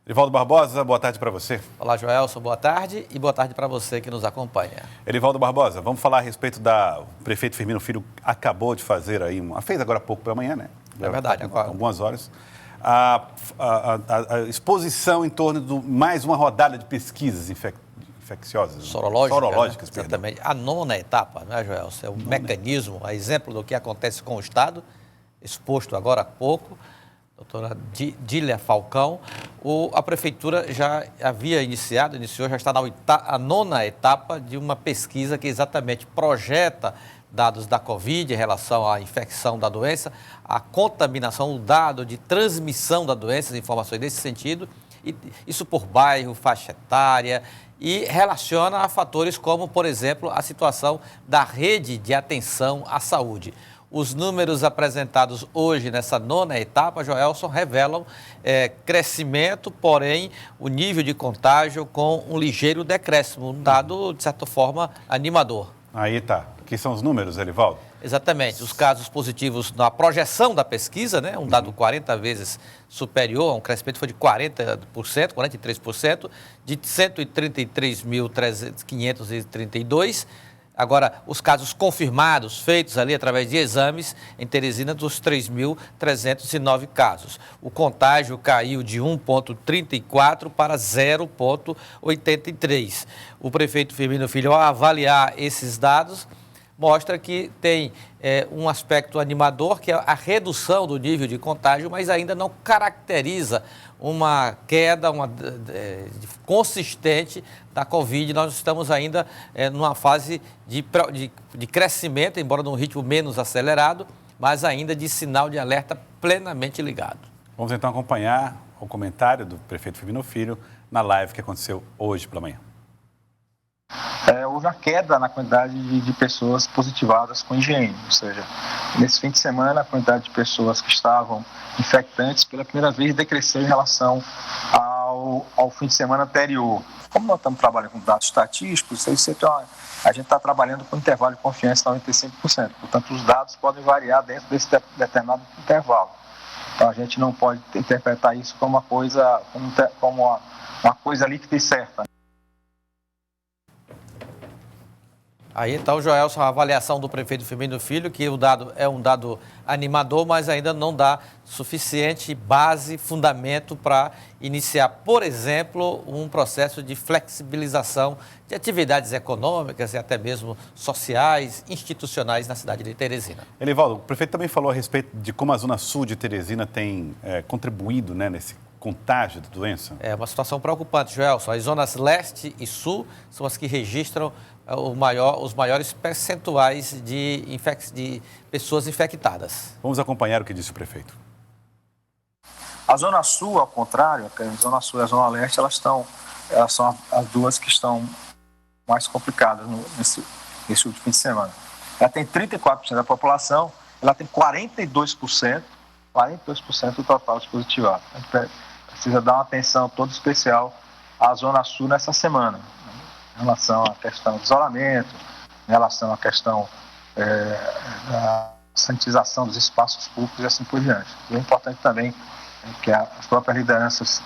Erivaldo Barbosa, boa tarde para você. Olá, Joelson, boa tarde e boa tarde para você que nos acompanha. Erivaldo Barbosa, vamos falar a respeito o prefeito Firmino Filho acabou de fazer aí, fez agora há pouco pela manhã, né? É verdade, agora. Algumas horas. A exposição em torno de mais uma rodada de pesquisas infecciosas. Sorológicas, perdão. Exatamente. A nona etapa, né, Joelson? É o mecanismo, a exemplo do que acontece com o Estado, exposto agora há pouco. Doutora Dília Falcão, a Prefeitura já havia iniciou, já está na nona etapa de uma pesquisa que exatamente projeta dados da Covid em relação à infecção da doença, a contaminação, o dado de transmissão da doença, as informações nesse sentido, e isso por bairro, faixa etária, e relaciona a fatores como, por exemplo, a situação da rede de atenção à saúde. Os números apresentados hoje nessa nona etapa, Joelson, revelam crescimento, porém o nível de contágio com um ligeiro decréscimo, um dado, de certa forma, animador. Aí tá. Que são os números, Erivaldo? Exatamente. Os casos positivos na projeção da pesquisa, né, um dado 40 vezes superior, um crescimento foi de 40%, 43%, de 133.532. Agora, os casos confirmados, feitos ali através de exames, em Teresina, dos 3.309 casos. O contágio caiu de 1,34 para 0,83. O prefeito Firmino Filho, ao avaliar esses dados, mostra que tem um aspecto animador, que é a redução do nível de contágio, mas ainda não caracteriza uma queda consistente da Covid. Nós estamos ainda numa fase de crescimento, embora num ritmo menos acelerado, mas ainda de sinal de alerta plenamente ligado. Vamos então acompanhar o comentário do prefeito Firmino Filho na live que aconteceu hoje pela manhã. Houve uma queda na quantidade de pessoas positivadas com IgM, ou seja, nesse fim de semana a quantidade de pessoas que estavam infectantes pela primeira vez decresceu em relação ao fim de semana anterior. Como nós estamos trabalhando com dados estatísticos, a gente está trabalhando com intervalo de confiança de 95%, portanto os dados podem variar dentro desse determinado intervalo. Então a gente não pode interpretar isso como uma coisa líquida e certa. Aí então, Joelson, a avaliação do prefeito Firmino Filho, que o dado é um dado animador, mas ainda não dá suficiente base, fundamento para iniciar, por exemplo, um processo de flexibilização de atividades econômicas e até mesmo sociais, institucionais na cidade de Teresina. Erivaldo, o prefeito também falou a respeito de como a Zona Sul de Teresina tem contribuído, né, nesse contágio da doença. É uma situação preocupante, Joelson. As zonas leste e sul são as que registram os maiores percentuais de pessoas infectadas. Vamos acompanhar o que disse o prefeito. A Zona Sul, ao contrário, a Zona Sul e a Zona Leste, elas são as duas que estão mais complicadas nesse último fim de semana. Ela tem 34% da população, ela tem 42% do total de positivados. A gente precisa dar uma atenção toda especial à Zona Sul nessa semana, em relação à questão do isolamento, em relação à questão da sanitização dos espaços públicos e assim por diante. E é importante também que as próprias lideranças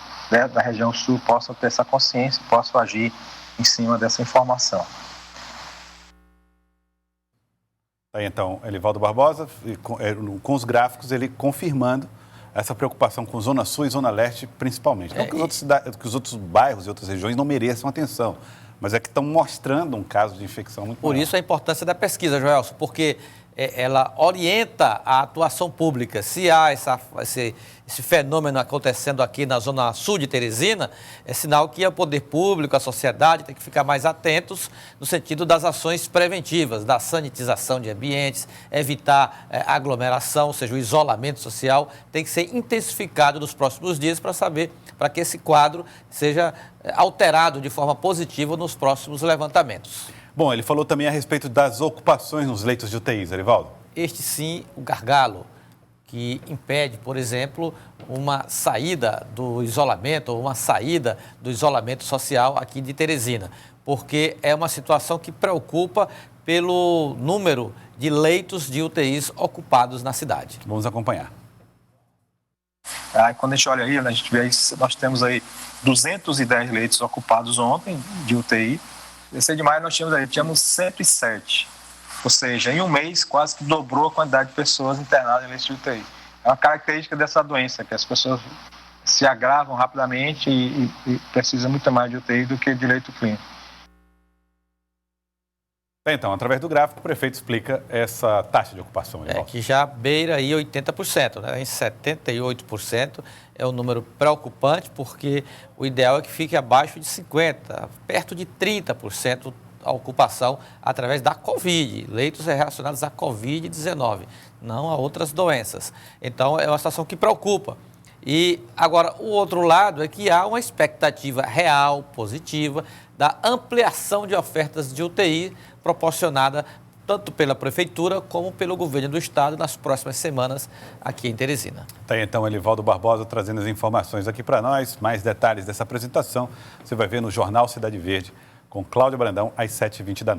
da região sul possam ter essa consciência e possam agir em cima dessa informação. Aí então, Erivaldo Barbosa, com os gráficos, ele confirmando essa preocupação com Zona Sul e Zona Leste, principalmente. Não que os outros bairros e outras regiões não mereçam atenção, mas é que estão mostrando um caso de infecção muito maior. Por isso a importância da pesquisa, Joelson, porque ela orienta a atuação pública. Se há esse fenômeno acontecendo aqui na Zona Sul de Teresina, é sinal que o poder público, a sociedade, tem que ficar mais atentos no sentido das ações preventivas, da sanitização de ambientes, evitar aglomeração, ou seja, o isolamento social tem que ser intensificado nos próximos dias para que esse quadro seja alterado de forma positiva nos próximos levantamentos. Bom, ele falou também a respeito das ocupações nos leitos de UTIs, Erivaldo. Este sim, o gargalo, que impede, por exemplo, uma saída do isolamento ou uma saída do isolamento social aqui de Teresina, porque é uma situação que preocupa pelo número de leitos de UTIs ocupados na cidade. Vamos acompanhar. Aí, quando a gente olha aí, né, a gente vê aí, nós temos aí 210 leitos ocupados ontem de UTI. Esse de maio nós tínhamos 107. Ou seja, em um mês quase que dobrou a quantidade de pessoas internadas em leitos de UTI. É uma característica dessa doença, que as pessoas se agravam rapidamente e precisam muito mais de UTI do que de leito clínico. Então, através do gráfico, o prefeito explica essa taxa de ocupação. Que já beira aí 80%, né? Em 78% é um número preocupante, porque o ideal é que fique abaixo de 50%, perto de 30% a ocupação através da Covid, leitos relacionados à Covid-19, não a outras doenças. Então, é uma situação que preocupa. E agora, o outro lado é que há uma expectativa real, positiva, da ampliação de ofertas de UTI proporcionada tanto pela Prefeitura como pelo Governo do Estado nas próximas semanas aqui em Teresina. Tá aí, então, Elivaldo Barbosa trazendo as informações aqui para nós. Mais detalhes dessa apresentação você vai ver no Jornal Cidade Verde, com Cláudia Brandão, às 7h20 da noite.